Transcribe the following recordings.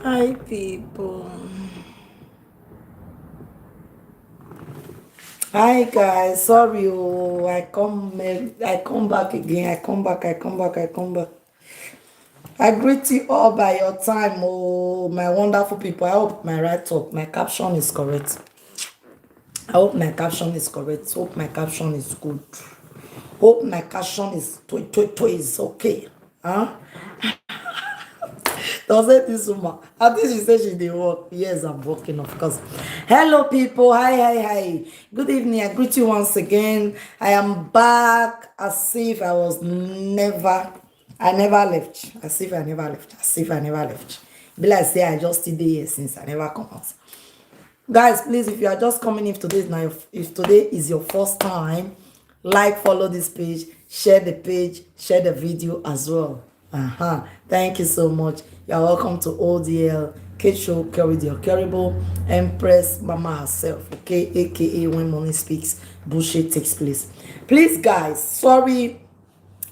Hi people. Hi guys. Sorry, I come back again. I come back. I greet you all by your time, oh my wonderful people. I hope my write up, my caption is correct. I hope my caption is correct. Hope my caption is good. Hope my caption is is okay. Huh? Does it this woman? I think she said she didn't work. Yes, I'm working, of course. Hello, people. Hi. Good evening. I greet you once again. I am back as if I never left. As if I never left. As if I never left. Be like say I just stayed here since I never come out. Guys, please, if you are just coming, if today is your first time, like, follow this page, share the video as well. Thank you so much. You are welcome to ODL Kate Show, Carry the Caribou, Empress Mama herself, okay, aka when money speaks, bullshit takes place. Please, guys, sorry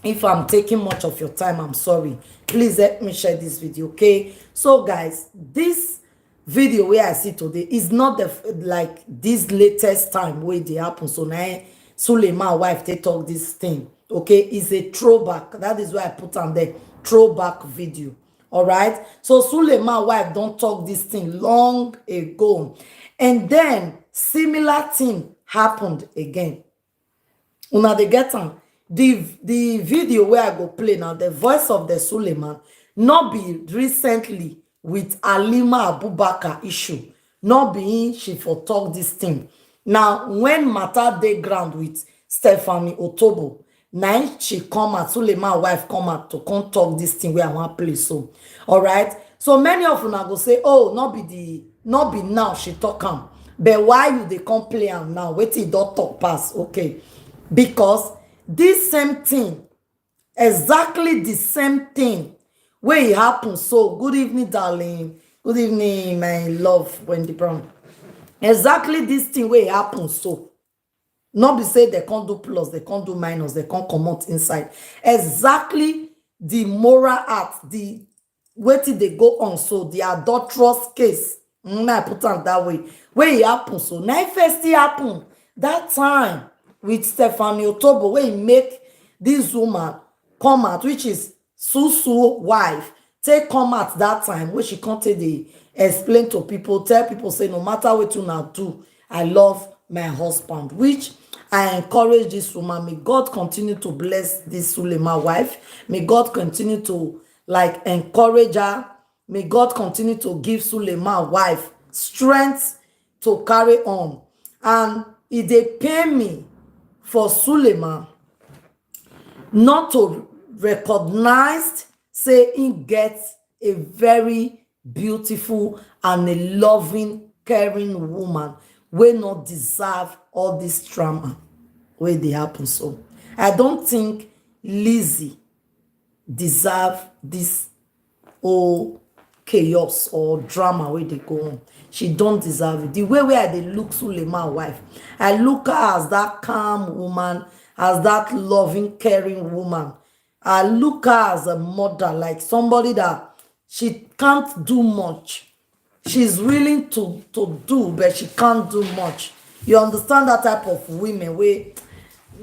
if I'm taking much of your time. I'm sorry. Please help me share this video, okay? So guys, this video where I see today is not the like this latest time where they happen. So now Suleiman wife they talk this thing, okay? It's a throwback. That is why I put on the throwback video. All right, so Suleiman wife don't talk this thing long ago, and then similar thing happened again. Una dey get am. The video where I go play now, the voice of the Suleiman, not be recently with Alima Abubakar issue, not be she for talk this thing. Now when matter dey ground with Stephanie Otobo, now she come out, Suleiman wife come out to come talk this thing where I want play. So all right, so many of una go say, oh, not be now she talk am, but why you dey come play am now? Wetin e don talk pass, okay? Because this same thing, exactly the same thing wey e happen. So good evening, darling. Good evening, my love, Wendy Brown. Exactly this thing wey e happen. So not be say they can't do plus, they can't do minus, they can't comot inside. Exactly the moral act, the wetin dey go on. So the adulterous case, I put am that way, wey e happen. So na e first still happen that time with Stephanie Otobo, wey e make this woman come out, which is Susu wife, take come out that time wey she come take dey explain to people, tell people say no matter wetin una do, I love my husband, which I encourage this woman. May God continue to bless this Suleiman wife. May God continue to like encourage her. May God continue to give Suleiman wife strength to carry on. And e dey pain me for Suleiman not to recognize say he gets a very beautiful and a loving, caring woman wey not deserve all this drama wey dey happen. So I don't think Lizzie deserve this whole chaos or drama wey dey go on. She don't deserve it. The way where I dey look Suleiman wife, I look her as that calm woman, as that loving, caring woman. I look her as a mother, like somebody that she can't do much. She's willing to do, but she can't do much. You understand that type of women where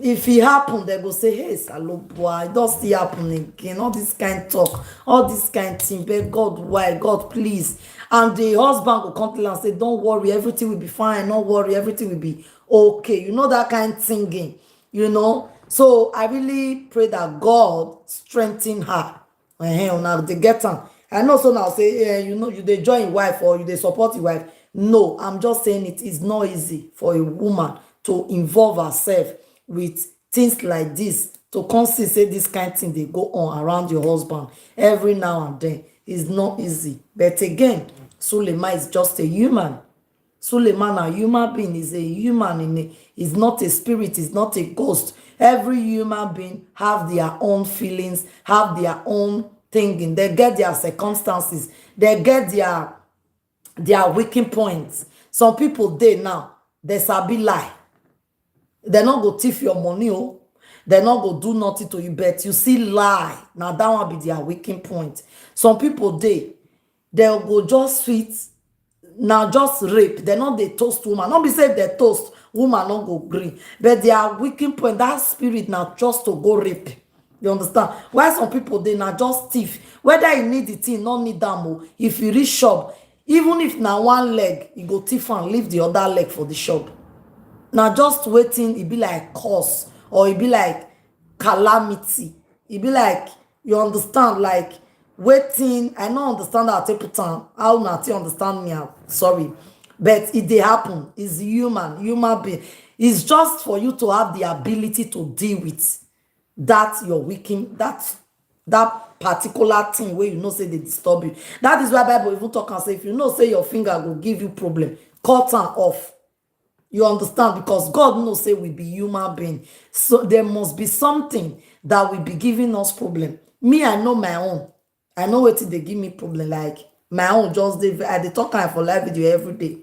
if it happen, they go say, hey, Saloboa, it does still happen again. All this kind of talk, all this kind of thing. But God, why? God, please. And the husband will come to her and say, don't worry, everything will be fine. Don't worry, everything will be okay. You know that kind of thinking, you know. So I really pray that God strengthen her. Now they get her. I know so now say, yeah, you know, you they join wife or you they support your wife. No, I'm just saying it is not easy for a woman to involve herself with things like this, to constantly say this kind of thing they go on around your husband every now and then. Is not easy. But again, Suleiman is just a human. Suleiman, a human being, is a human is not a spirit, is not a ghost. Every human being have their own feelings, have their own thinking. They get their circumstances, they get their weakening points. Some people they now they sabi lie. They not go thief your money, oh. They not go do nothing to you, but you see lie. Now that one be their weakening point. Some people they they'll go just sweet. Now just rape. They not they toast woman. Not be say they toast woman not go green. But their weakening point, that spirit now just to go rape. You understand? Why some people they now just thief. Whether you need the thing, not need them. Oh. If you reach shop, even if now one leg, you go thief and leave the other leg for the shop. Now just waiting, it be like curse or it be like calamity. It be like, you understand, like waiting. I don't understand how to put on. How not you understand me? Sorry. But it they happen. It's human being. It's just for you to have the ability to deal with that your weakening, that particular thing where you know say they disturb you. That is why Bible even talk and say if you know say your finger will give you problem, cut am off. You understand? Because God knows say we be human being. So there must be something that will be giving us problem. Me, I know my own. I know what they give me problem. Like my own just they talk am for live video every day.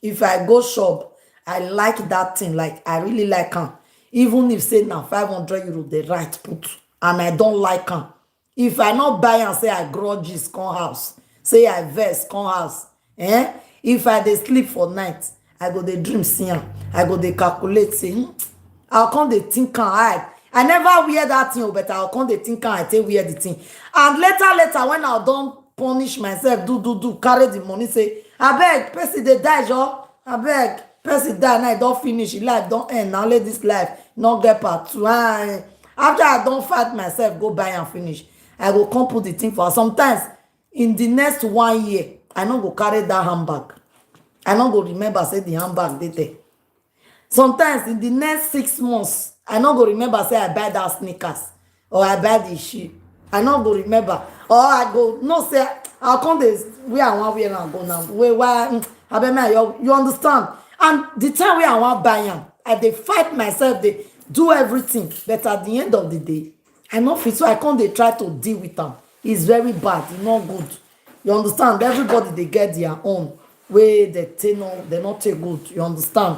If I go shop, I like that thing. Like I really like am. Even if say now 500 euro the right put and I don't like am. If I not buy and say I grudges come house, say I vex come house, if I dey sleep for night, I go dey dream see am. I go dey calculate say I'll come dey think am. I never wear that thing, but I'll come dey think am. I take wear the thing. And later when I don punish myself, do carry the money say abeg person dey die joor. Abeg person die now, e don finish, e life don end. Now let this life not get part 2. After I don fight myself go buy and finish, I go come put the thing for her. Sometimes in the next 1 year I no go carry that handbag. I no go remember say the handbag dey there. Sometimes in the next 6 months I no go remember say I buy that sneakers or I buy the shoe. I no go remember. Or I go no say I'll come this where I want wear and go now. Where you understand? And the time where I want buy am, I dey fight myself, they do everything. But at the end of the day, I no fit. So I can't dey try to deal with them. It's very bad. It's not good. You understand? Everybody they get their own way. They not take good. You understand?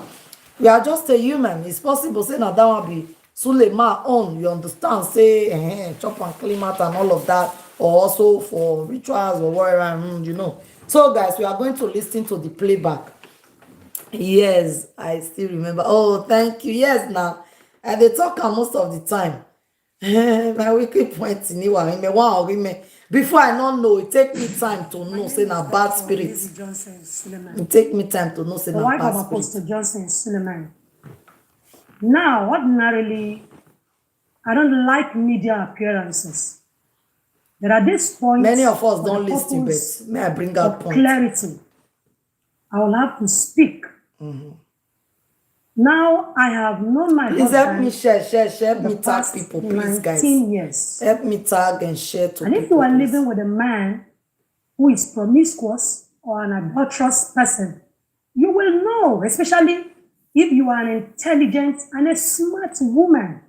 We are just a human. It's possible say now that one be Suleiman own. You understand? Say chop and clean out and all of that, or also for rituals or whatever. You know. So guys, we are going to listen to the playback. Yes, I still remember. Oh, thank you. Yes, now they talk most of the time. My weekly point in before I don't know, it take me time to know say na bad spirit. It take me time to know say na bad spirit. Apostle Johnson Suleiman. Now, ordinarily, I don't like media appearances. There are these points. Many of us don't listen, but may I bring out points? Clarity. I will have to speak. Now I have known my please husband. Help me share. Help me tag people, please, guys. 19 years. Help me tag and share to and people. If you are living with a man who is promiscuous or an adulterous person, you will know, especially if you are an intelligent and a smart woman.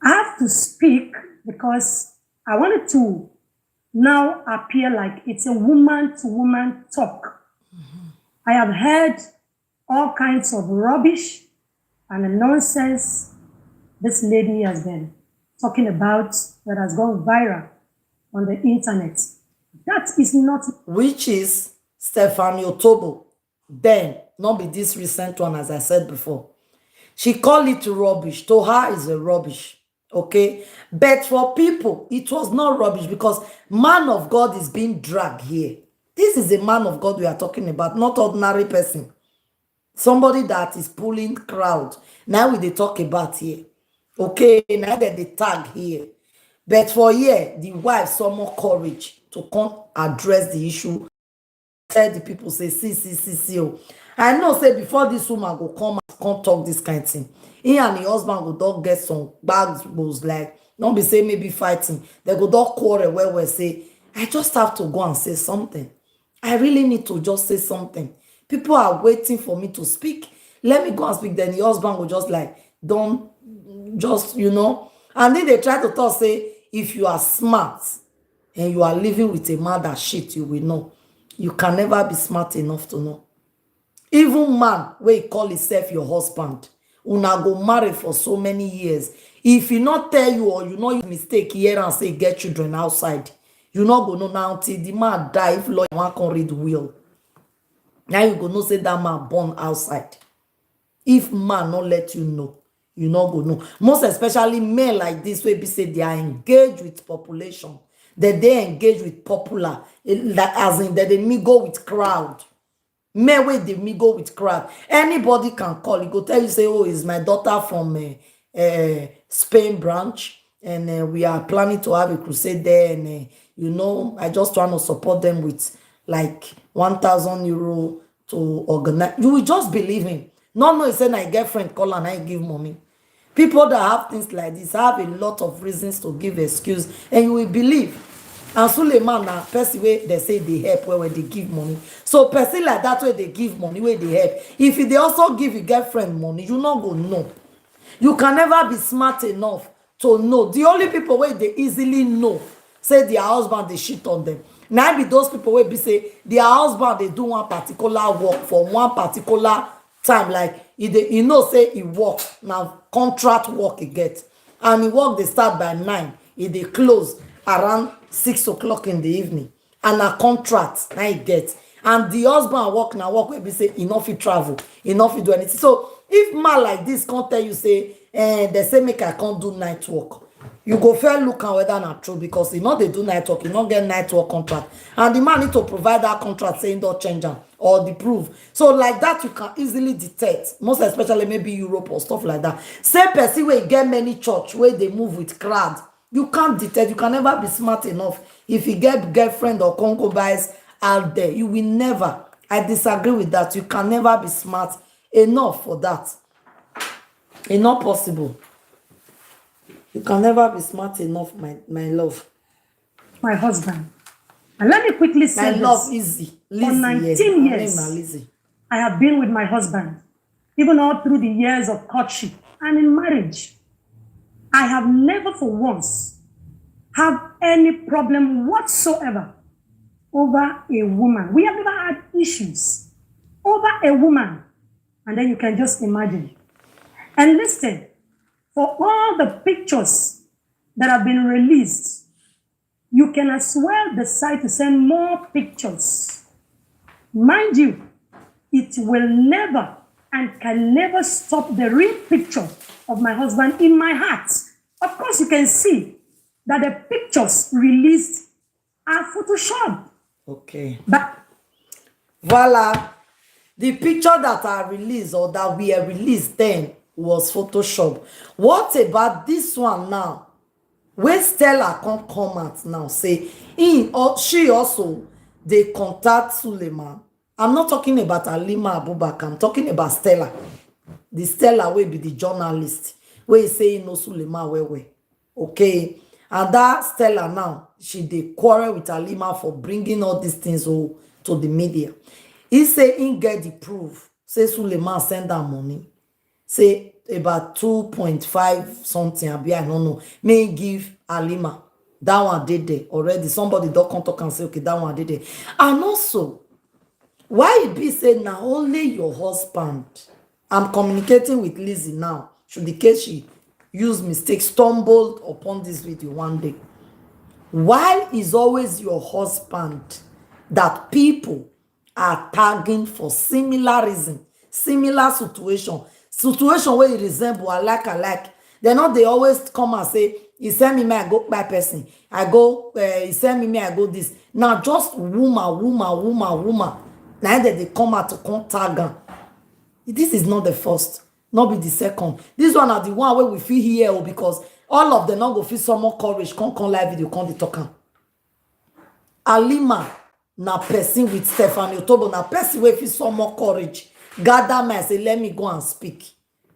I have to speak because I wanted to now appear like it's a woman-to-woman talk. I have heard all kinds of rubbish and nonsense this lady has been talking about that has gone viral on the internet. That is not... Which is Stephanie Otobo. Then, not be this recent one, as I said before. She called it rubbish. To her, it's a rubbish. Okay? But for people, it was not rubbish because man of God is being dragged here. This is a man of God we are talking about, not ordinary person. Somebody that is pulling crowd. Now we they talk about here. Okay, now that they tag here. But for here, the wife some more courage to come address the issue. Tell the people say, see. Oh. I know say before this woman go come talk this kind of thing. He and the husband go don't get some bags was like, don't be say maybe fighting. They go don't quarrel where we say, I just have to go and say something. I really need to just say something. People are waiting for me to speak. Let me go and speak. Then the husband will just like, don't, just, you know. And then they try to talk, say, if you are smart and you are living with a man that shit, you will know. You can never be smart enough to know. Even man, where you call himself your husband, una go married for so many years. If he not tell you or you know your mistake here and say get children outside, You not go know now till the man die. If lawyer wan come read will, now you go know say that man born outside. If man not let you know, you not go know. Most especially men like this wey be say they are engaged with population, that they engage with popular, like as in that they mingle with crowd. Men wey dey mingle with crowd, anybody can call. He go tell you say, oh, is my daughter from Spain branch, and we are planning to have a crusade there, and you know, I just trying to support them with like 1,000 euro to organize. You will just believe him. No, he said my girlfriend call and I give money. People that have things like this have a lot of reasons to give excuse, and you will believe. And Suleiman na person wey they say they help where they give money. So person like that where they give money, where they help. If they also give your girlfriend money, you not go know. You can never be smart enough to know. The only people where they easily know say their husband they shit on them. Now be those people where be say their husband they do one particular work for one particular time, like you know say he work now contract work he get, and he work they start by 9, they close around 6 o'clock in the evening, and a contract now he get, and the husband work now work where be say enough he travel, enough he do anything. So if man like this can't tell you say they say make I can't do night work, you go fair look and whether not true, because you know they do night work, you not get night work contract, and the man need to provide that contract saying don't change them or the proof. So like that you can easily detect, most especially maybe Europe or stuff like that. Same person where you get many church where they move with crowd, you can't detect. You can never be smart enough. If you get girlfriend or concubines out there, you will never. I disagree with that. You can never be smart enough for that. It's not possible. You can never be smart enough, my love. My husband. And let me quickly say my this. love, Lizzie. For 19 years, Lizzie. I have been with my husband, even all through the years of courtship and in marriage. I have never for once have any problem whatsoever over a woman. We have never had issues over a woman. And then you can just imagine. And listen, for all the pictures that have been released, you can as well decide to send more pictures. Mind you, it will never and can never stop the real picture of my husband in my heart. Of course, you can see that the pictures released are Photoshop. Okay. But voila. The picture that are released or that we are released then was Photoshop. What about this one now? When Stella come out now, say she also they contact Suleiman. I'm not talking about Alima Abubakar. I'm talking about Stella. The Stella will be the journalist. Where he say no Suleiman where. Okay. And that Stella now, she dey quarrel with Alima for bringing all these things to the media. He say he get the proof. Say Suleiman send her money. Say about 2.5 something. I don't know. May give Alima. That one did there already. Somebody don't come talk and say, okay, that one did there. And also, why it be say now only your husband? I'm communicating with Lizzie now. Should the case she use mistake, stumbled upon this video one day. Why is always your husband that people are tagging for similar reason, similar situation where it resemble alike? They not they always come and say, he send me, I go by person. I go, he send me, I go this. Now just woman. Now that they come out to come tag them. This is not the first, not be the second. This one are the one where we feel here because all of them not go feel some more courage. Come live video, come the talk. Alima na person with Stephanie Otobo na person where feel some more courage. Gather me and say, let me go and speak.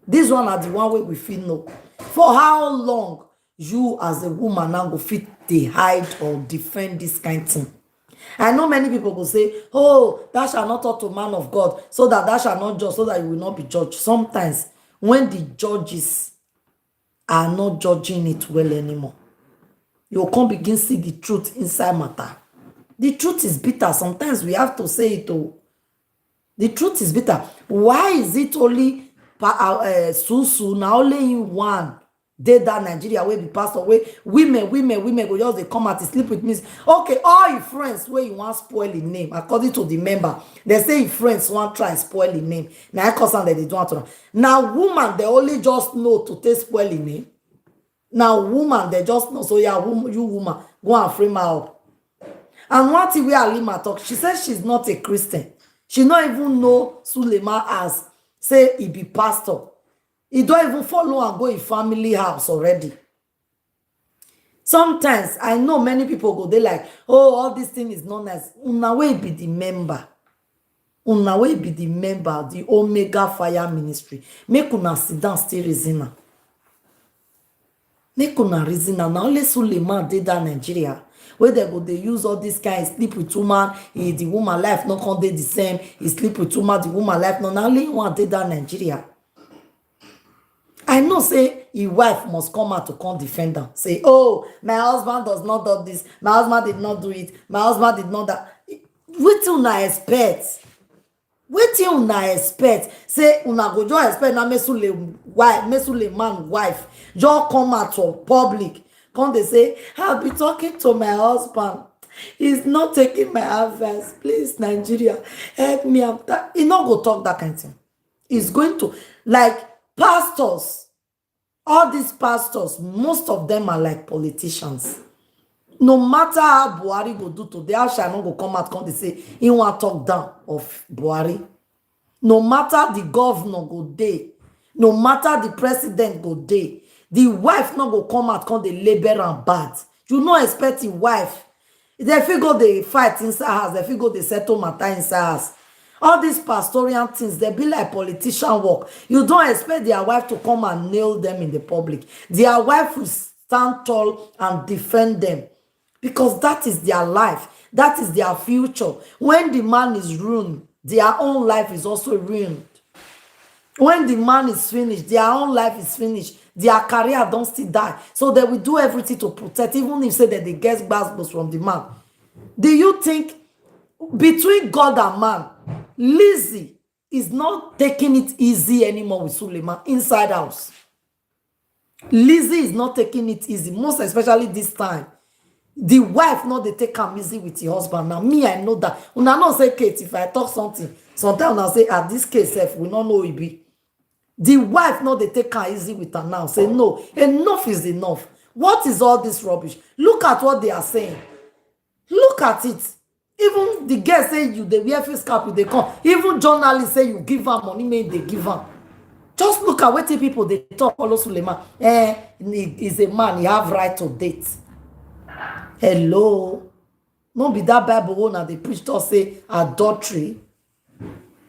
This one are the one where we feel no. For how long you as a woman now go fit they hide or defend this kind of thing? I know many people will say, oh, that shall not talk to man of God, so that shall not judge, so that you will not be judged. Sometimes, when the judges are not judging it well anymore, you can't begin to see the truth inside matter. The truth is bitter. Sometimes we have to say it. Oh, the truth is bitter. Why is it only Susu, now only in one dey that Nigeria wey be pastor wey women go just dey come out to sleep with me. Okay, all your friends wey you wan spoil im name according to the member, dem say if friends wan try spoil im name, na cause am dem dey do am to am. Na woman dem only just know to take spoil im name. Na woman dem just know. So yeah, you woman go and frame her up. And one thing wey Halima talk, she says she's not a Christian. She no even know Suleiman as say he be pastor. He don't even follow and go in family house already. Sometimes I know many people go, they like, oh, all this thing is not nice. Una wey be the member. Una wey be the member of the Omega Fire Ministry. Make una sit down, still reason am. Make una reason am. Na only Suleiman dey that Nigeria. Where they go, they use all this kind, sleep with woman, the woman life no come dey the same. He sleep with woman, the woman life no. Na only one dey that Nigeria. I know say his wife must come out to come defend am. Say, oh, my husband does not do this. My husband did not do it. My husband did not that. Wetin una expect? Wetin una expect? Say una go just expect na Suleiman wife just come out to public. Come they say, I'll be talking to my husband. He's not taking my advice. Please, Nigeria, help me after. He not go talk that kind of thing. He's going to, like, pastors, all these pastors, most of them are like politicians. No matter how Buhari go do today, how shall not go come out, come they say, he want to talk down of Buhari. No matter the governor go day, no matter the president go day, the wife not go come out, come they labor and bad. You not expect the wife. They fit go they fight inside house, they fit go they settle matter inside house. All these pastoral things, they be like politician work. You don't expect their wife to come and nail them in the public. Their wife will stand tall and defend them. Because that is their life. That is their future. When the man is ruined, their own life is also ruined. When the man is finished, their own life is finished. Their career don't still die. So they will do everything to protect, even if say that they get basketballs from the man. Do you think between God and man, Lizzie is not taking it easy anymore with Suleiman inside house? Lizzie is not taking it easy, most especially this time. The wife not they take am easy with your husband. Now me, I know that. Una not say, Kate, if I talk something, sometimes I say, at this case, we don't know it be. The wife not they take her easy with her now. Say, no, enough is enough. What is all this rubbish? Look at what they are saying. Look at it. Even the girl say you, they wear face cap, they come. Even journalists say you give her money, maybe they give her. Just look at what people they talk. Follow Suleiman. He's a man, he have right to date. Hello. No be that Bible owner they preach to say adultery.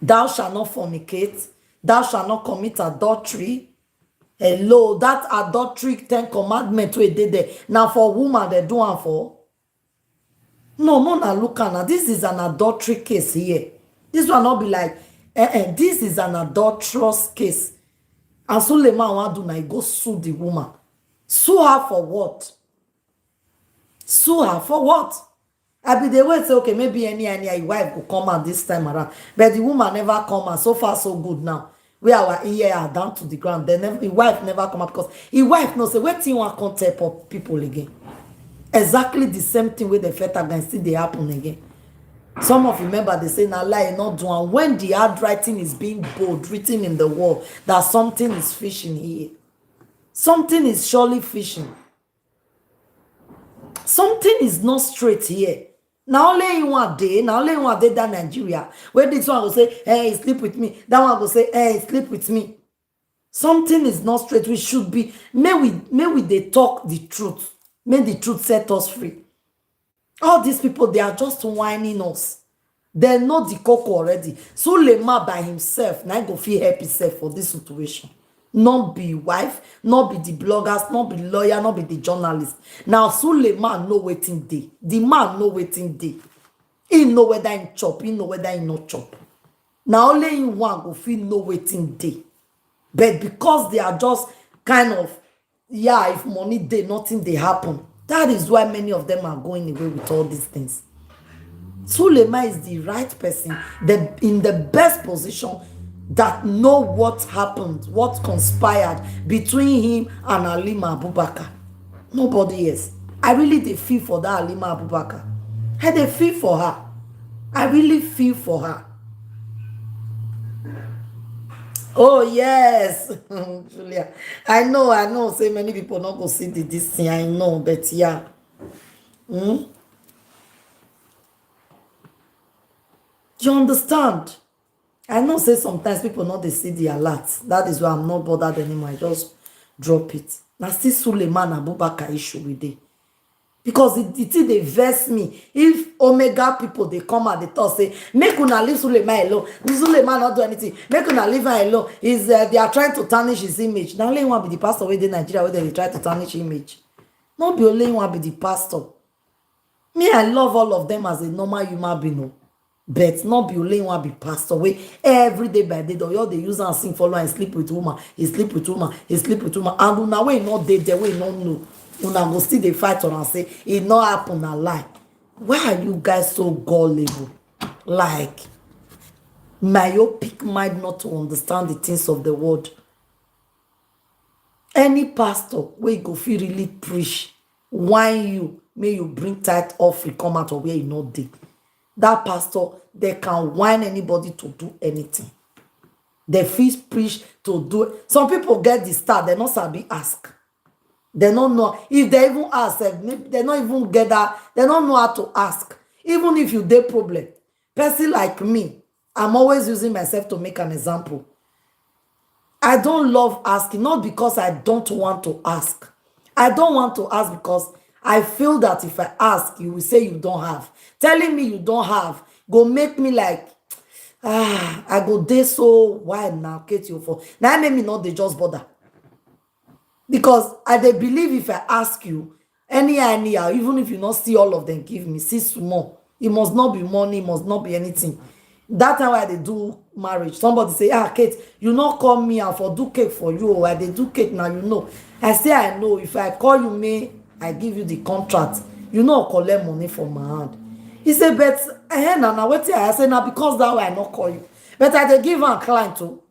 Thou shalt not fornicate. Thou shalt not commit adultery. Hello. That adultery 10 commandment where they there. Now for woman they do am for. No, na look at this is an adultery case here. This will not be like this is an adulterous case. And Suleiman want do now, he go sue the woman. Sue her for what? Sue her for what? I be the way say, okay, maybe any wife will come out this time around. But the woman never come out. So far, so good now. We our ear are down to the ground. Then the wife never come out because the wife knows say, wait till one can't tap up people again. Exactly the same thing with the feta against still they happen again. Some of you remember they say now lie not do, and when the handwriting is being bold, written in the wall, that something is fishing here. Something is surely fishing. Something is not straight here. Now only in one day, that Nigeria, where this one will say, hey, sleep with me. That one will say, hey, sleep with me. Something is not straight. We should be, may we they talk the truth. May the truth set us free. All these people, they are just whining us. They know the cocoa already. Suleiman by himself, now go feel help himself for this situation. Not be wife, not be the bloggers, not be lawyer, not be the journalist. Now Suleiman know waiting day. The man know waiting day. He know whether he chop, he know whether he not chop. Now only in one go feel no waiting day. But because they are just kind of, yeah, if money day, nothing they happen. That is why many of them are going away with all these things. Suleiman is the right person, in the best position, that know what happened, what conspired between him and Halima Abubakar. Nobody else. I really dey feel for that Halima Abubakar. I dey feel for her. I really feel for her. Oh yes. Julia, I know say many people not go see this thing, I know, but yeah. You understand? I know say sometimes people not dey see the alert. That is why I'm not bothered anymore. I just drop it. Na still Suleiman Abubakar issue with it. Because it dey vex me if Omega people they come and they talk say make una leave Suleiman alone. Suleiman not do anything, make una leave him alone. They are trying to tarnish his image. Now only one be the pastor wey dey Nigeria where they try to tarnish image. Not be only one be the pastor. Me, I love all of them as a normal human being, but not be only one be pastor wey every day by day all they use and sing follow and sleep with woman, he sleep with woman, he sleep with woman, and una wey not dey there wey not know, una go still dey fight on and say it not happen na lie. Why are you guys so gullible? Like myopic mind not to understand the things of the world. Any pastor wey go fit really preach whine you, may you bring tithe offering come out of where you not dey. That pastor, they can whine anybody to do anything. They fit preach to do. Some people get the start, they not sabi ask. They don't know. If they even ask, they don't even get that. They don't know how to ask. Even if you dey problem. Person like me, I'm always using myself to make an example. I don't love asking, not because I don't want to ask. I don't want to ask because I feel that if I ask, you will say you don't have. Telling me you don't have go make me like, I go dey so wide now, Kate, you for. Now make me not dey just bother. Because I dey believe if I ask you, anyhow, even if you not see all of them, give me, see small. It must not be money, it must not be anything. That time why they do marriage, somebody say, Kate, you not call me and for do cake for you, or they do cake now, you know. I say I know, if I call you, I give you the contract, you know, collect money from my hand. He said, but now what I say now because that way I not call you. But I dey give am client too.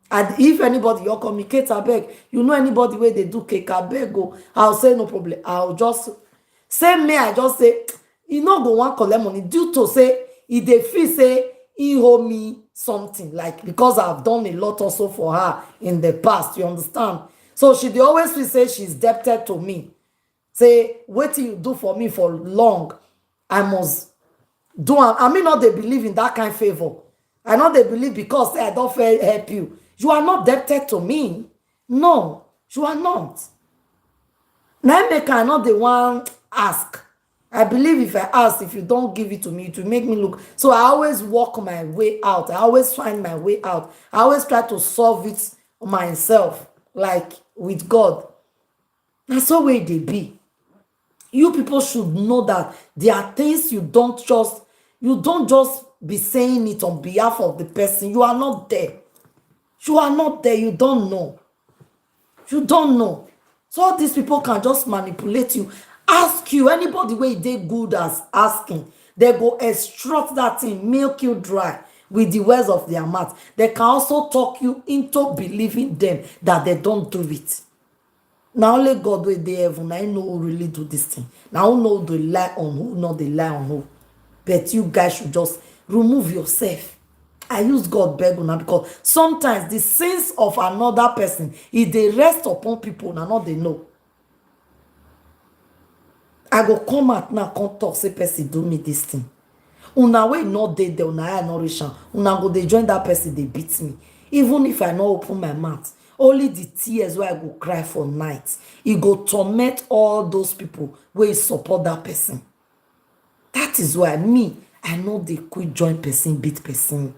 And if anybody you communicate, I beg, you know anybody where they do cake, I beg go. I'll say no problem. I'll just say I just say, you know go one collect money due to say if they feel say he owe me something, like because I've done a lot also for her in the past, you understand? So she dey always feel say she's debted to me. Say, what you do for me for long, I must do. I mean, not they believe in that kind of favor. I know they believe because say I don't help you. You are not debted to me. No, you are not. Now make I not the one ask. I believe if I ask, if you don't give it to me, it will make me look. So I always walk my way out. I always find my way out. I always try to solve it myself, like with God. That's the way they be. You people should know that there are things you don't just be saying it on behalf of the person. You are not there. You are not there. You don't know. You don't know. So all these people can just manipulate you. Ask you. Anybody where they good as asking, they go extract that thing, milk you dry with the words of their mouth. They can also talk you into believing them that they don't do it. Now only God will dey heaven. I know who really do this thing. Now who know the lie on who, not the lie on who. But you guys should just remove yourself. I use God beg now because sometimes the sins of another person, if they rest upon people, now not they know. I go come out now, come talk, say person do me this thing. Una way not dey there, una I not reach am. Una go they join that person, they beat me. Even if I not open my mouth. Only the tears where I go cry for nights. It go torment all those people where support that person. That is why me, I know they quit join person, beat person.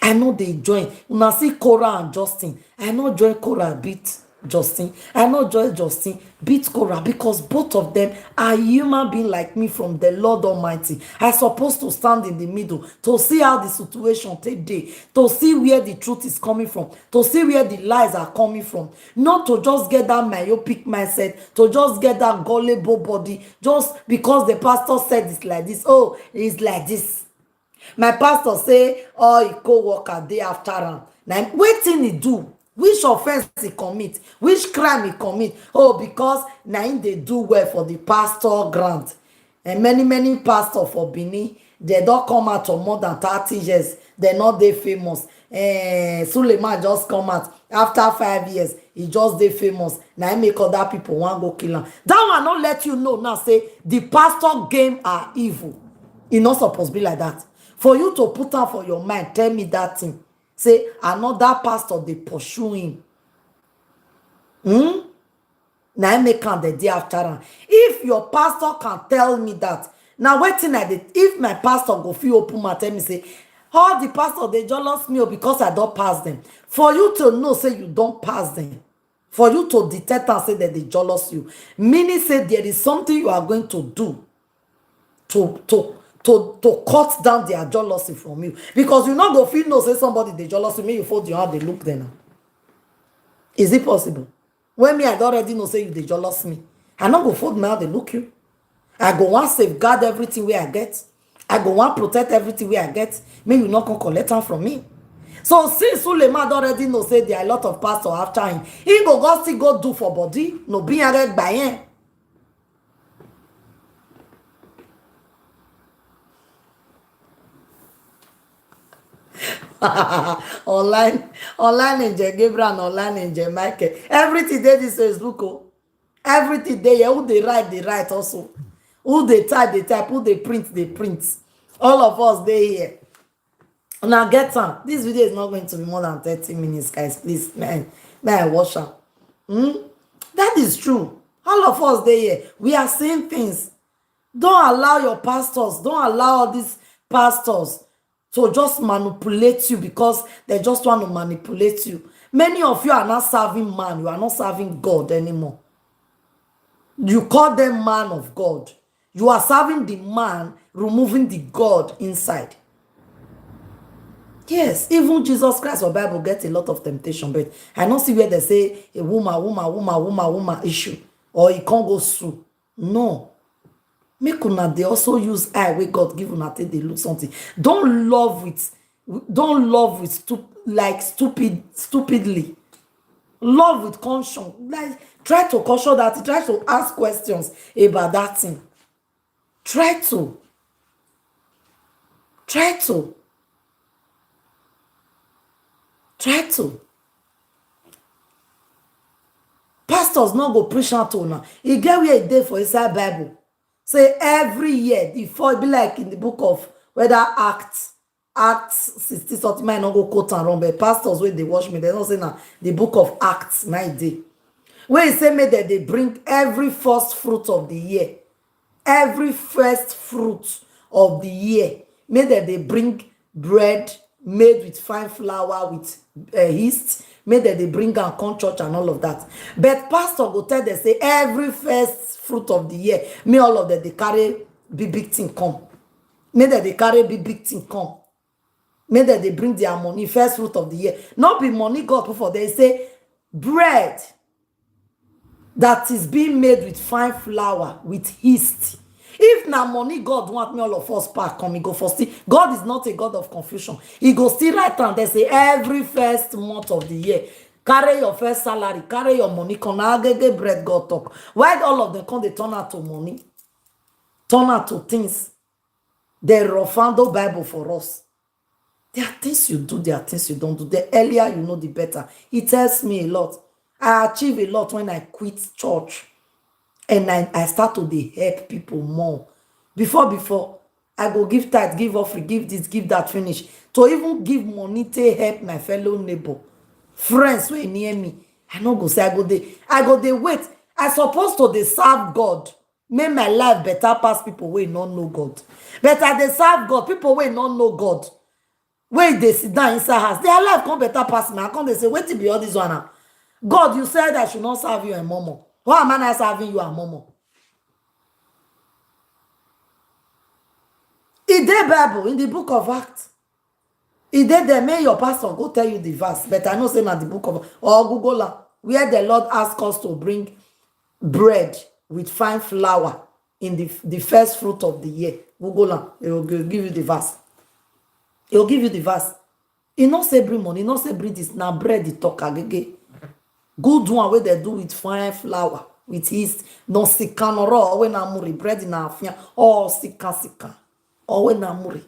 I know they join. When I see Cora and Justin, I know join Cora beat Justin. I know join Justin beat Cora because both of them are human being like me from the Lord Almighty. I supposed to stand in the middle to see how the situation take day, to see where the truth is coming from, to see where the lies are coming from. Not to just get that myopic mindset, to just get that gullible body, just because the pastor said it's like this. Oh, it's like this. My pastor say all he co-worker day after am. Now wetin he do? Which offense he commit? Which crime he commit? Oh, because na him dey do well for the pastor grant. And many pastors for Benin, they don't come out for more than 30 years. They not dey famous. Suleiman just come out after 5 years. He just dey famous. Now he make other people want go kill him. That one not let you know now. Say the pastor game are evil. E not supposed to be like that. For you to put am for your mind, tell me that thing. Say another pastor dey pursue him. Na him make am the day after am. If your pastor can tell me that, now wetin I dey, if my pastor go fit open mouth tell me say all the pastor dey jealous me because I don pass them. For you to know say you don pass them, for you to detect and say that they jealous you, meaning say there is something you are going to do to cut down their jealousy from you. Because you not go feel no say somebody dey jealous you, make you fold your hand dey look them now. Is it possible? When me I don already know say you dey jealous me, I not go fold my hand dey look you. I go want safeguard everything where I get. I go want protect everything where I get. Make you not come collect am from me. So since Suleiman don already know say there are a lot of pastors after him, he go still go do for body. No be red by him. online Angel Gabriel and online Angel Michael. Everything dey this Facebook. Oh. Everything dey here. Who they write also. Who they type, who they print. All of us dey here. Now get on. This video is not going to be more than 30 minutes, guys. Please, man, may I watch am. That is true. All of us dey here. We are seeing things. Don't allow your pastors, don't allow all these pastors to just manipulate you because they just want to manipulate you. Many of you are not serving man. You are not serving God anymore. You call them man of God. You are serving the man, removing the God inside. Yes, even Jesus Christ or Bible gets a lot of temptation, but I don't see where they say a woman issue or he can't go through. No. Make una they also use eye where God give una take they look something. Don't love with stupidly. Love with conscience. Like try to caution that, try to ask questions about that thing. Try to. Pastors not go preach out to una. He get where a day for inside Bible. Say every year, before it be like in the book of whether Acts 60 something, might not go quote and wrong, but pastors when they watch me, they don't say now the book of Acts 9 day. Where he say me that they bring every first fruit of the year. Every first fruit of the year. Made that they bring bread made with fine flour with yeast. Made that they bring and come church and all of that. But pastor go tell them say every first fruit of the year, me all of them they carry big thing come. Made that they carry big thing come. Made that they bring their money first fruit of the year. Not be money God put for they say bread that is being made with fine flour with yeast. If na money God want me all of us pack come, he go first. God is not a God of confusion. He go still right and they say every first month of the year, carry your first salary, carry your money, come now get bread God talk. Why all of them come they turn out to money, turn out to things? They roughando Bible for us. There are things you do, there are things you don't do. The earlier you know, the better. It tells me a lot. I achieve a lot when I quit church. And I start to help people more. Before, I go give tithe, give offering, give this, give that, finish. To even give money to help my fellow neighbor. Friends who are near me. I no go say I go dey wait. I supposed to dey serve God. Make my life better pass people who not know God. But I dey serve God. People who not know God. When they sit down inside house, their life come better pass me. I come they say, wait till be all this one now. God, you said I should not serve you and Momo. Why am I not serving you and Momo? In the Bible, in the book of Acts, it did there, may your pastor go tell you the verse, but I know say not the book of, or Google where the Lord asked us to bring bread with fine flour in the first fruit of the year. Google it will give you the verse. He'll give you the verse. He not say bring money, he not say bring this. Now bread the talk agege. Good one where they do with fine flour, with yeast. No sika no raw, when na muri bread in afia. Or sika. Or when na muri.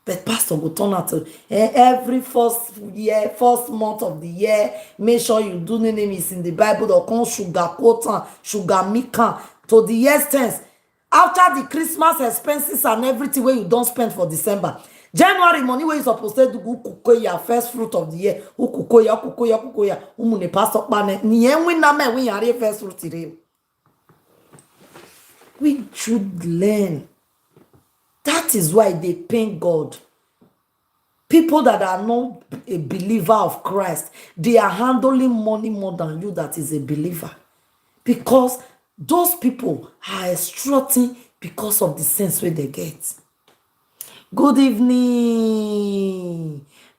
But pastor go turn out to every first year, first month of the year, make sure you do the name is in the Bible or come sugar quote sugar mikan to the extent after the Christmas expenses and everything where you don't spend for December. January money where you supposed to do kukoya first fruit of the year. Kukoya. Umune pastor bane ni enwe na me when you first fruit today. We should learn. That is why they pain God. People that are not a believer of Christ, they are handling money more than you that is a believer. Because those people are extracting because of the sense where they get. Good evening,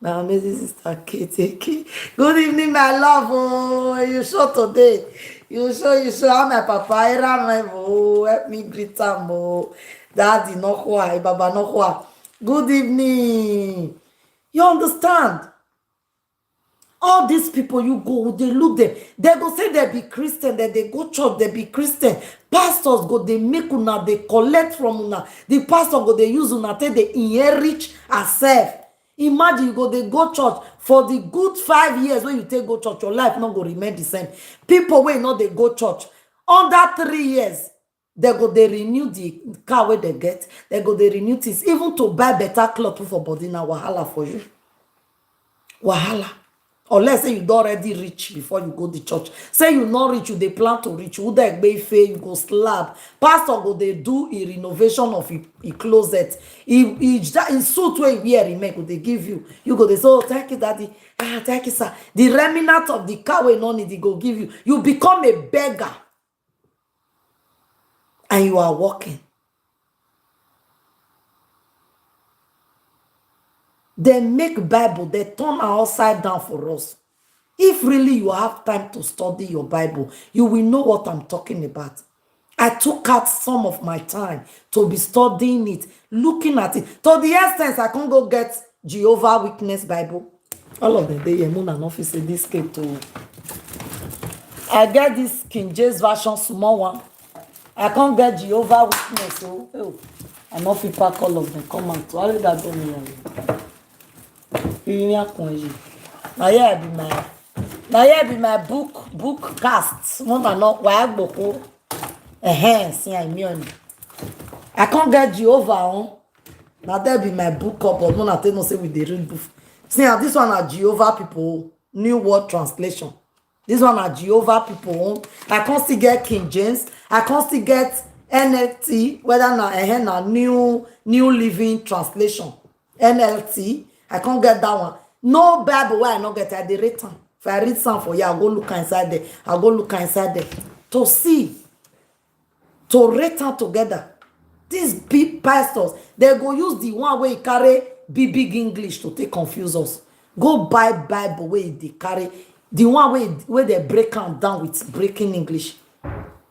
my amazing sister Katie. Good evening, my love. Oh, you show today. You show how my papa help me greet him. Daddy no why, Baba no why. Good evening. You understand? All these people you go, they look them. They go say they be Christian, then they go church, they be Christian. Pastors go, they make una, they collect from una. The pastor go, they use una, they enrich herself. Imagine you go, they go church for the good 5 years when you take go church, your life not go remain the same. People wey not they go church. Under 3 years, they go, they renew the car where they get. They go, they renew things. Even to buy better clothes for body now, wahala for you. Wahala. Unless say you don't already reach before you go to church. Say you not reach, you they plan to reach. You you go slab. Pastor go they do a renovation of a closet. In suit where you wear make they give you. You go they say, oh thank you daddy. Ah thank you sir. The remnant of the car we no need they go give you. You become a beggar. And you are walking. They make Bible, they turn upside down for us. If really you have time to study your Bible, you will know what I'm talking about. I took out some of my time to be studying it, looking at it. To the extent I can't go get Jehovah Witness Bible. All of them, they moon and office this came to. I get this King James version, small one. I can't get Jehovah Witness. Oh, I'm not fit pack all of them. Come on, to all that don't mean. Now here be my book cast. One and not why boko. See I mean. I can't get Jehovah on. Now there be my book up, but no tell no say with the real book. See this one are Jehovah people, New World Translation. This one are Jehovah people. I can't still get King James. I can't still get NLT, whether na New Living Translation. NLT. I can't get that one. No Bible where I not get it. They written. If I read some for you, I'll go look inside there. I'll go look inside there. To see. To written together. These big pastors, they go use the one where you carry big English to take confuse us. Go buy Bible where they carry. The one where they break down with breaking English.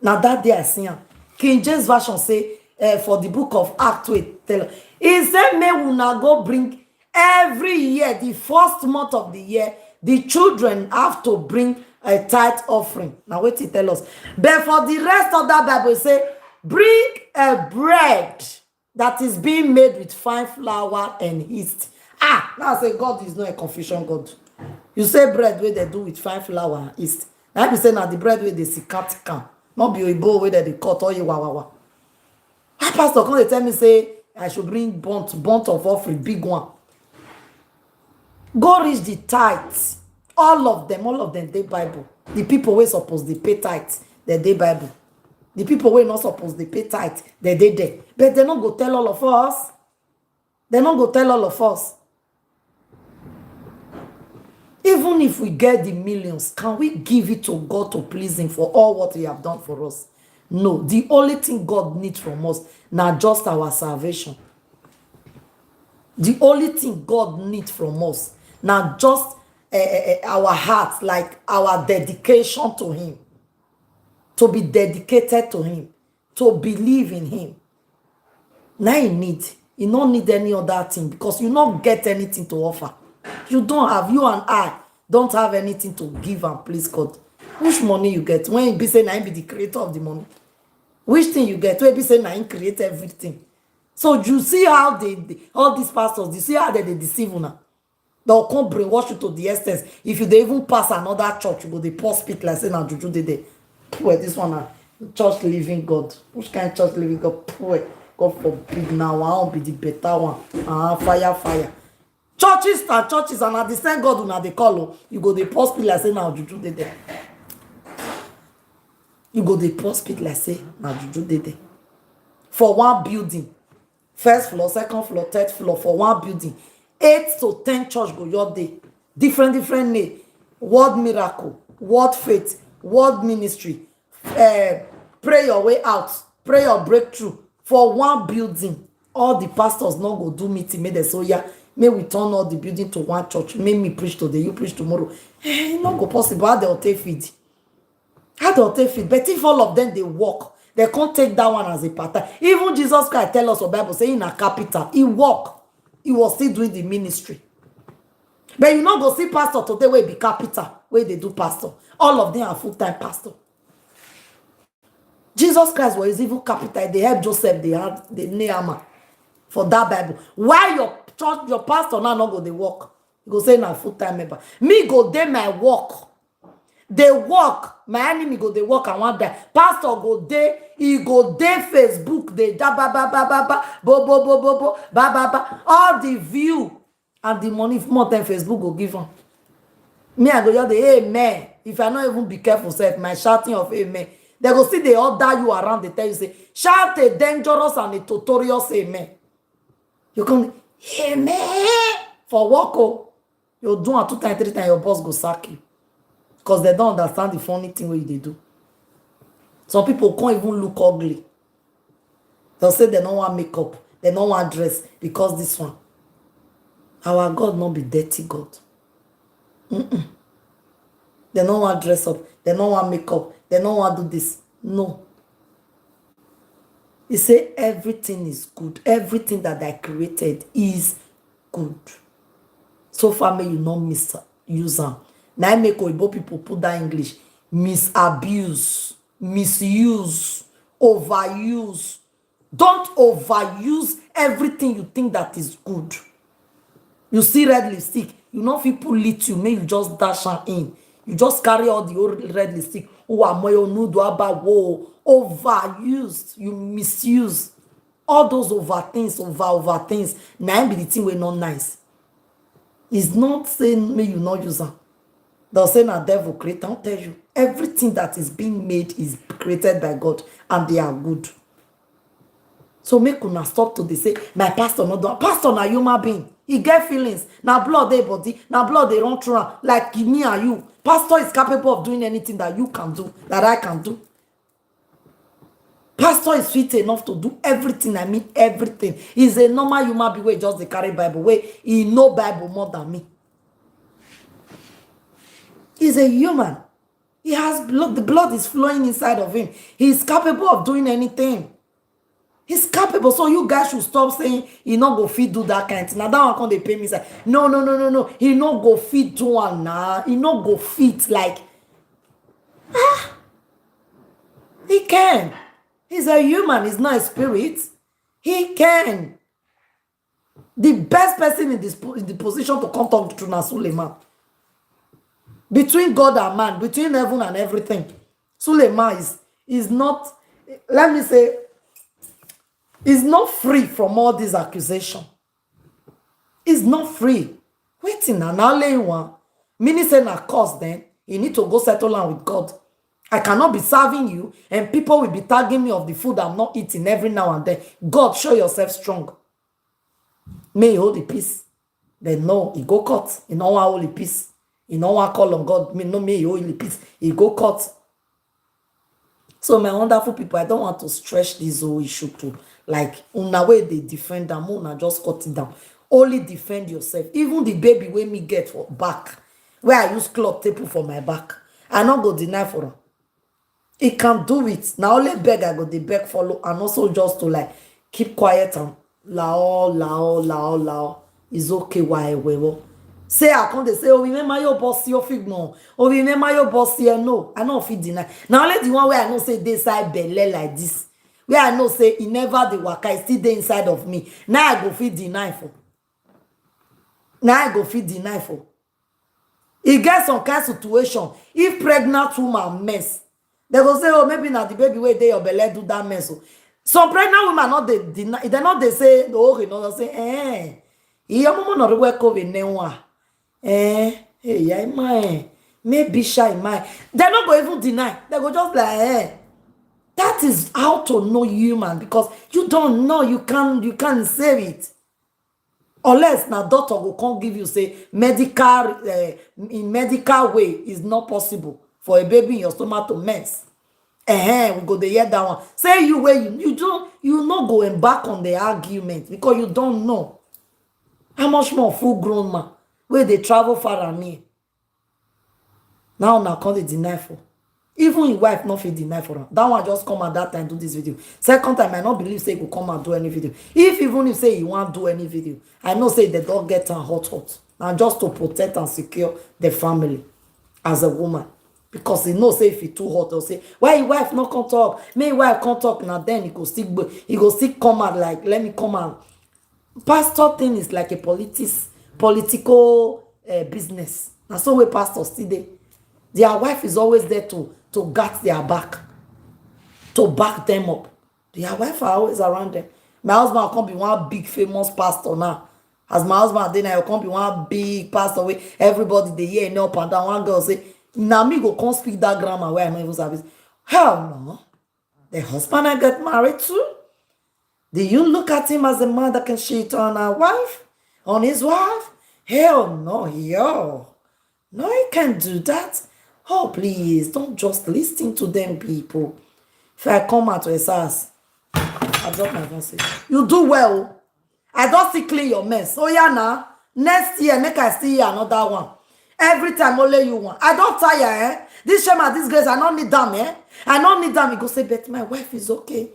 Now that day I see him. King James Version say for the book of Acts, tell he said, may we now go bring every year, the first month of the year, the children have to bring a tithe offering. Now wait to tell us. But for the rest of that Bible, say, bring a bread that is being made with fine flour and yeast. Now I say God is not a confusion God. You say bread where they do with fine flour and yeast. Now I be saying now the bread where they see cat can. Not be a bowl where they cut all you wawawa. Pastor come they tell me say I should bring bunt of offering, big one. Go reach the tithes. All of them, they Bible. The people who supposed to pay tithes, they Bible. The people who not supposed to pay tithes, they there. But they not go tell all of us. They not go tell all of us. Even if we get the millions, can we give it to God to please him for all what he have done for us? No. The only thing God needs from us, not just our salvation. The only thing God needs from us, not just our hearts, like our dedication to him. To be dedicated to him. To believe in him. Now he You don't need any other thing because you don't get anything to offer. You don't have, you and I don't have anything to give and please God. Which money you get when you be saying I be the creator of the money? Which thing you get when you be saying I create everything? So you see how all these pastors, you see how they deceive una. They'll come brainwash you to the extent. If you dey even pass another church, you go dey pour spit like say na juju dey there. Poor this one na church living God. Which kind of church living God? Poor God forbid now. I won't be the better one. Fire. Churches and churches and at the same God una dey call o. You go dey pour spit like say na juju dey there. You go dey pour spit like say na juju dey there. For one building, first floor, second floor, third floor, for one building. 8 to 10 church go your day. Different name. Word miracle, word faith, word ministry. Pray your way out. Pray your breakthrough. For one building, all the pastors not go do meeting. May they so yeah, may we turn all the building to one church. May me preach today, you preach tomorrow. Not go possible. How they'll take feed? But if all of them they work, they can't take that one as a part-time. Even Jesus Christ tell us the Bible saying in a capital, he work. He was still doing the ministry. But you not go see pastor today where be capital, where they do pastor. All of them are full-time pastor. Jesus Christ was even capital. They helped Joseph, they had the Nehemiah for that Bible. Why your church, your pastor now not go they work? You go say na full-time member. Me go dey my work. They work. My enemy go they work and one day. Pastor go dey, he go dey Facebook, they da ba ba ba ba ba bo bo bo bo bo ba ba ba. All the view and the money more than Facebook go give them. Me, I go just the amen. If I not even be careful, self, my shouting of amen. They go see they order you around, they tell you say, shout a dangerous and a tutorial amen. You come, amen. For work, oh, you do it 2 times, 3 times, your boss go sack you. Because they don't understand the funny thing what they do. Some people can't even look ugly. They'll say they don't want makeup. They don't want dress. Because this one. Our God not be dirty God. They don't want dress up. They don't want makeup. They don't want do this. No. He say everything is good. Everything that I created is good. So far, may you not misuse them. Now make Oyibo people put that English. Misabuse, misuse, overuse. Don't overuse everything you think that is good. You see red lipstick, you know if you put little, may you just dash her in. You just carry all the old red lipstick. Overused, you misuse. All those over things. Now be the thing we're not nice. It's not saying may you not use them. They'll say na devil create. I'll tell you. Everything that is being made is created by God and they are good. So make una stop to they say, my pastor not do. Pastor na human being. He get feelings. Now blood they body. Now blood they run through. Like me and you. Pastor is capable of doing anything that you can do. That I can do. Pastor is fit enough to do everything. I mean everything. He's a normal human being. Where just they carry Bible. Where he know Bible more than me. He's a human. He has blood. The blood is flowing inside of him. He's capable of doing anything. He's capable. So you guys should stop saying he not go fit do that kind of thing. Now that one come they pay me say, no. He not go fit do one now. He not go fit like he can. He's a human. He's not a spirit. He can. The best person in the position to come talk to na Suleiman. Between God and man, between heaven and everything, Suleiman is not, let me say, is not free from all these accusations. He's not free. Waiting now lay one. Meaning say na cause then, you need to go settle down with God. I cannot be serving you and people will be tagging me of the food I'm not eating every now and then. God, show yourself strong. May you hold the peace. Then no, he go cut. He no want hold the peace. He no want call on God. Me no may he hold the peace. He go cut. So my wonderful people, I don't want to stretch this whole issue to like una way they defend them, una just cut it down. Only defend yourself. Even the baby when me get for back, where I use cloth tape for my back, I not go deny for him. He can do it. Now only beg I go the beg follow and also just to like keep quiet and lao. It's okay, why we say I can't say, oh, remember your boss, your fig no. Oh, remember your boss here. No, I don't fit deny. Now let the one where I know say they side belle like this. Where I know say he never the waka, is still there inside of me. Now I go fit deny for. Now I go fit deny for. E get some kind of situation. If pregnant woman mess, they go say, oh, maybe now the baby wey dey your belle do that mess. Oh. Some pregnant women not they deny, they not they say, oh, you know, they say, iya momo no rewe COVID newa. Hey, yeah, my, maybe shy, my. They're not going to even deny. They go just like, That is how to know human, because you don't know, you can't say it. Unless now doctor will come give you say medical in medical way is not possible for a baby in your stomach to mess. We go to hear that one. Say you where you not go embark on the argument because you don't know. How much more full grown man where they travel far and near. Now can't they deny for. Even his wife not fit deny for him. That one just come at that time do this video. Second time I not believe say he will come and do any video. If even if say he won't do any video, I know say they don't get him hot. Now just to protect and secure the family as a woman. Because he knows say if he too hot, or say why your wife not come talk. May wife can't talk now. Then he go still come out like let me come out. Pastor thing is like a political business. Now so we pastors today. Their wife is always there to guard their back, to back them up. Their wife are always around them. My husband can't be one big famous pastor now. As my husband then I can't be one big pastor where everybody they hear up and down. One girl say, now me go come speak that grammar where I know even service. Hell no. The husband I get married to, do you look at him as a man that can cheat on a wife? On his wife? Hell no, yo. No, he can't do that. Oh, please, don't just listen to them people. If I come out to his house, I drop my voice. You do well. I don't see clean your mess. Oh, yeah, now. Next year, make I see another one. Every time, only you want. I don't tire, This shame and this grace, I don't need them, I don't need them. You go say, but my wife is okay.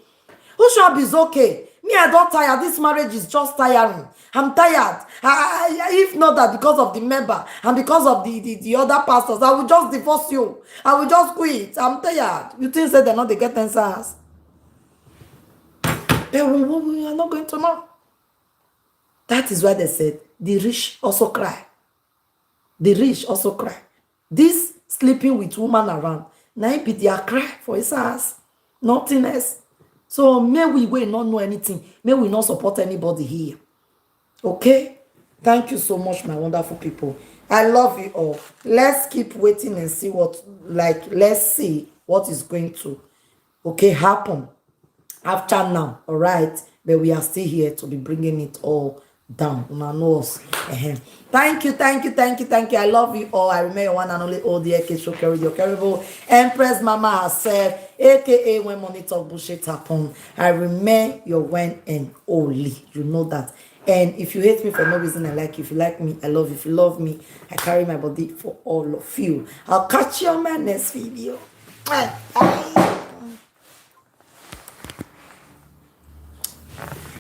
Who should is okay? Me, I don't tire. This marriage is just tiring. I'm tired. If not that because of the member and because of the other pastors, I will just divorce you. I will just quit. I'm tired. You think say they're not they get answers? We are not going to know. That is why they said the rich also cry. The rich also cry. This sleeping with woman around, now it be their cry for his ass. Nothing else. So may we not know anything. May we not support anybody here. Okay? Thank you so much, my wonderful people. I love you all. Let's keep waiting and see let's see what is going to, happen after now. All right? But we are still here to be bringing it all down. Una know us. Thank you. I love you all. I remain your one and only ODK Shokeri, the Okeribo Empress Mama herself, aka when money talk bullshit happen. I remain your one and only. You know that. And if you hate me for no reason, I like you. If you like me, I love you. If you love me, I carry my body for all of you. I'll catch you on my next video. Bye.